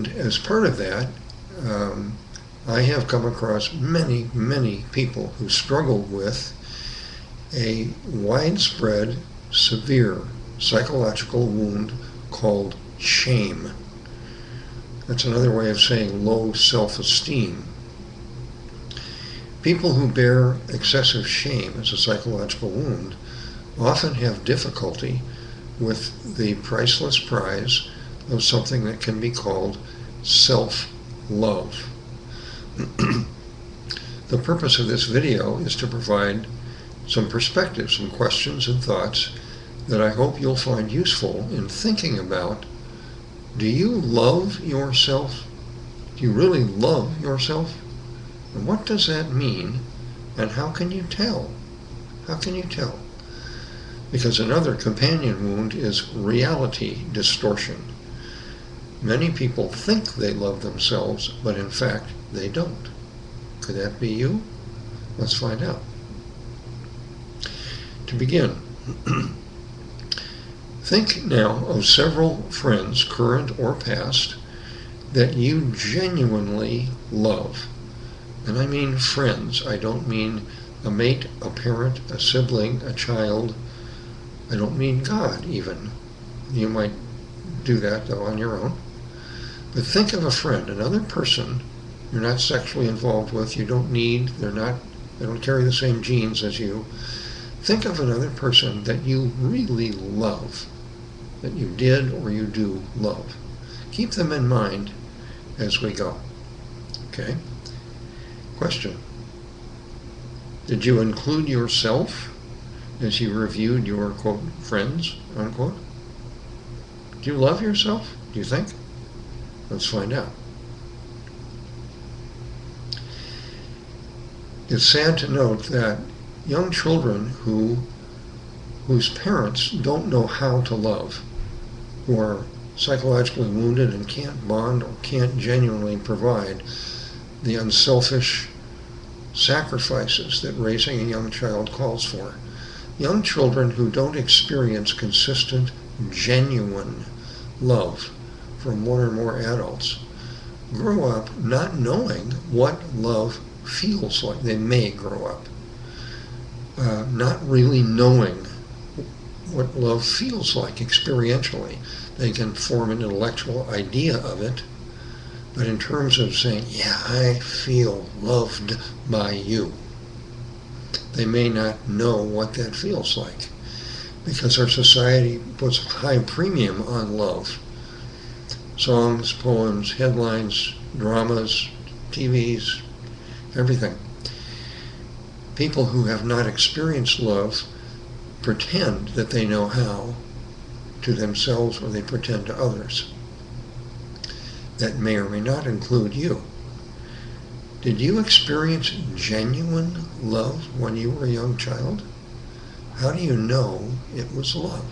And as part of that, I have come across many, many people who struggle with a widespread, severe psychological wound called shame. That's another way of saying low self-esteem. People who bear excessive shame as a psychological wound often have difficulty with the priceless prize of something that can be called self-love. The purpose of this video is to provide some perspective, some questions and thoughts that I hope you'll find useful in thinking about. Do you love yourself? Do you really love yourself? And what does that mean? And how can you tell? How can you tell? Because another companion wound is reality distortion. Many people think they love themselves, but in fact, they don't. Could that be you? Let's find out. To begin, think now of several friends, current or past, that you genuinely love. And I mean friends. I don't mean a mate, a parent, a sibling, a child. I don't mean God, even. You might do that, though, on your own. But think of a friend, another person you're not sexually involved with, you don't need, they don't carry the same genes as you. Think of another person that you really love, that you did or you do love. Keep them in mind as we go. Okay? Question. Did you include yourself as you reviewed your, quote, friends, unquote? Do you love yourself, do you think? Let's find out. It's sad to note that young children whose parents don't know how to love, who are psychologically wounded and can't bond or can't genuinely provide the unselfish sacrifices that raising a young child calls for. Young children who don't experience consistent, genuine love from one or more adults grow up not knowing what love feels like. They may grow up not really knowing what love feels like experientially. They can form an intellectual idea of it, but in terms of saying, yeah, I feel loved by you, they may not know what that feels like, because our society puts a high premium on love. Songs, poems, headlines, dramas, TVs, everything. People who have not experienced love pretend that they know how to themselves, or they pretend to others. That may or may not include you. Did you experience genuine love when you were a young child? How do you know it was love?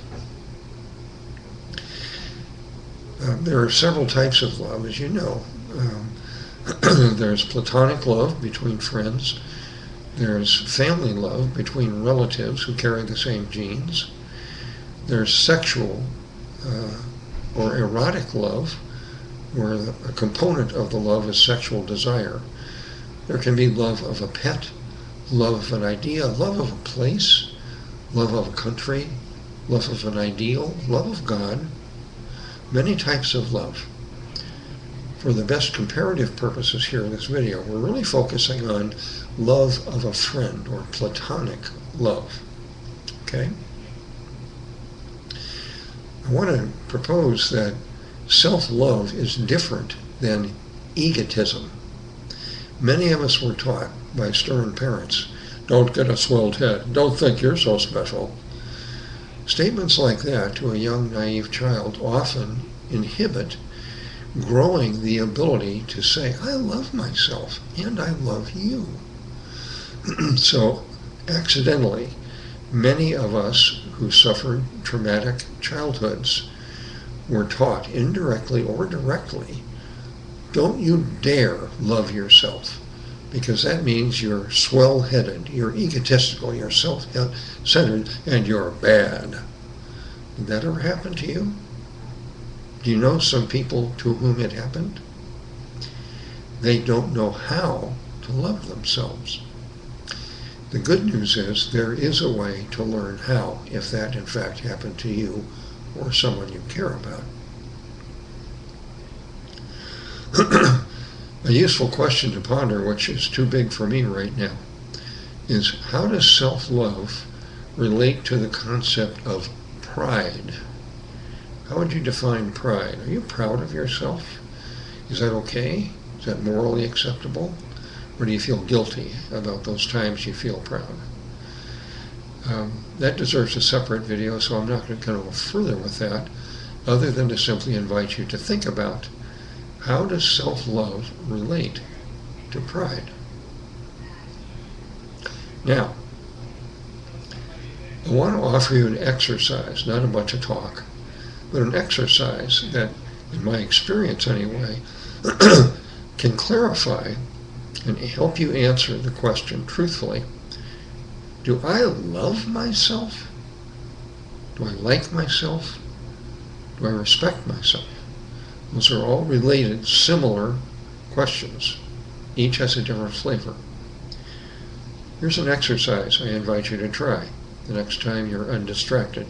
There are several types of love, as you know. There's platonic love between friends. There's family love between relatives who carry the same genes. There's sexual or erotic love, where a component of the love is sexual desire. There can be love of a pet, love of an idea, love of a place, love of a country, love of an ideal, love of God. Many types of love. For the best comparative purposes here in this video, we're really focusing on love of a friend, or platonic love. Okay? I want to propose that self-love is different than egotism. Many of us were taught by stern parents, don't get a swelled head, don't think you're so special. Statements like that to a young, naive child often inhibit growing the ability to say, I love myself and I love you. So, accidentally, many of us who suffered traumatic childhoods were taught, indirectly or directly, don't you dare love yourself, because that means you're swell-headed, you're egotistical, you're self-centered, and you're bad. Did that ever happen to you? Do you know some people to whom it happened? They don't know how to love themselves. The good news is there is a way to learn how, if that in fact happened to you or someone you care about. A useful question to ponder, which is too big for me right now, is how does self-love relate to the concept of pride? How would you define pride? Are you proud of yourself? Is that okay? Is that morally acceptable? Or do you feel guilty about those times you feel proud? That deserves a separate video, so I'm not going to go further with that, other than to simply invite you to think about how does self-love relate to pride? Now, I want to offer you an exercise, not a bunch of talk, but an exercise that, in my experience anyway, can clarify and help you answer the question truthfully. Do I love myself? Do I like myself? Do I respect myself? Those are all related, similar questions. Each has a different flavor. Here's an exercise I invite you to try the next time you're undistracted.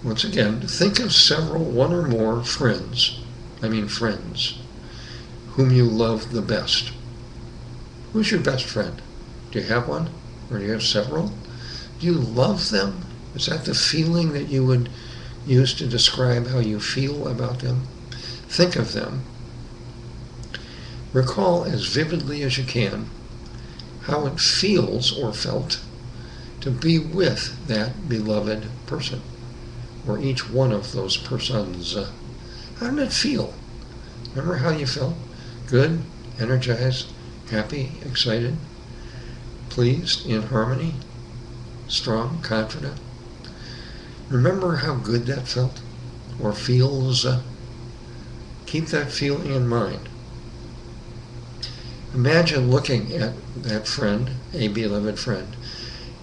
Once again, think of one or more friends, whom you love the best. Who's your best friend? Do you have one? Or do you have several? Do you love them? Is that the feeling that you would use to describe how you feel about them? Think of them. Recall as vividly as you can how it feels or felt to be with that beloved person, or each one of those persons. How did it feel? Remember how you felt? Good, energized, happy, excited, pleased, in harmony, strong, confident. Remember how good that felt or feels. Keep that feeling in mind. Imagine looking at that friend, a beloved friend.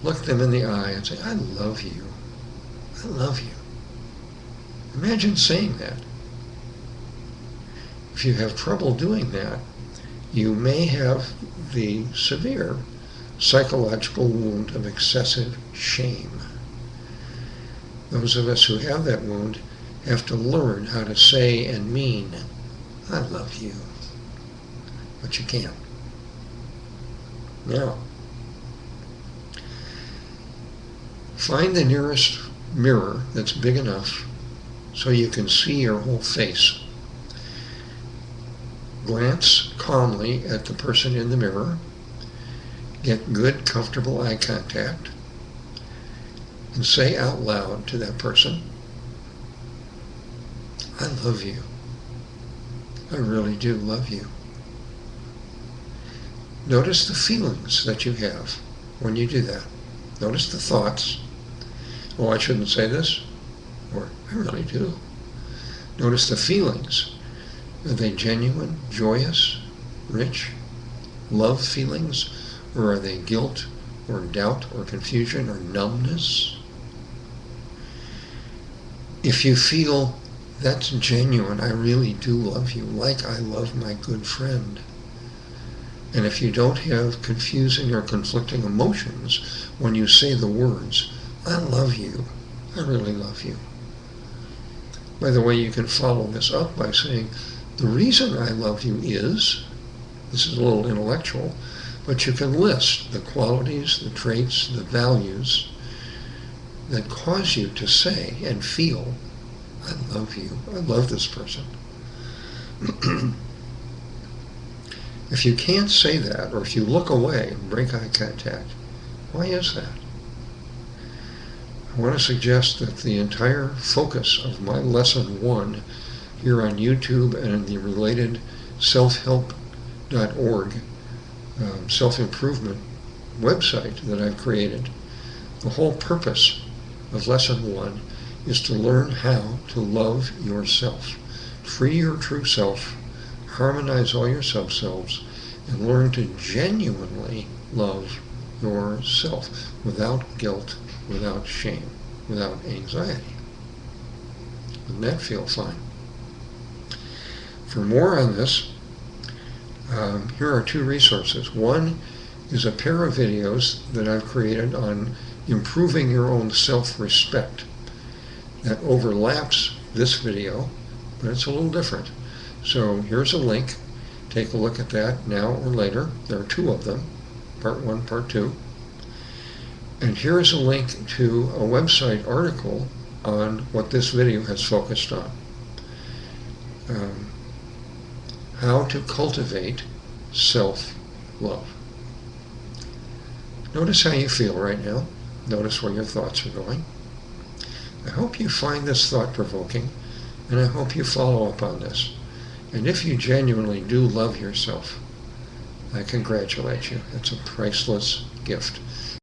Look them in the eye and say, I love you. I love you. Imagine saying that. If you have trouble doing that, you may have the severe psychological wound of excessive shame. Those of us who have that wound have to learn how to say and mean, I love you. But you can't. Now, find the nearest mirror that's big enough so you can see your whole face. Glance calmly at the person in the mirror. Get good, comfortable eye contact. And say out loud to that person, I love you. I really do love you. Notice the feelings that you have when you do that. Notice the thoughts. Oh, I shouldn't say this. Or, I really do. Notice the feelings. Are they genuine, joyous, rich, love feelings? Or are they guilt, or doubt, or confusion, or numbness? If you feel that's genuine, I really do love you, like I love my good friend. And if you don't have confusing or conflicting emotions when you say the words, I love you, I really love you. By the way, you can follow this up by saying, the reason I love you is, this is a little intellectual, but you can list the qualities, the traits, the values that cause you to say and feel, I love you, I love this person. If you can't say that, or if you look away and break eye contact, why is that? I want to suggest that the entire focus of my lesson 1 here on YouTube and in the related selfhelp.org self-improvement website that I've created, the whole purpose of lesson 1 is to learn how to love yourself. Free your true self, harmonize all your sub-selves, and learn to genuinely love yourself without guilt, without shame, without anxiety. Wouldn't that feel fine? For more on this, here are two resources. One is a pair of videos that I've created on improving your own self-respect. That overlaps this video, but it's a little different. So here's a link. Take a look at that now or later. There are two of them, part one, part two. And here's a link to a website article on what this video has focused on. How to cultivate self-love. Notice how you feel right now. Notice where your thoughts are going. I hope you find this thought-provoking, and I hope you follow up on this. And if you genuinely do love yourself, I congratulate you. It's a priceless gift.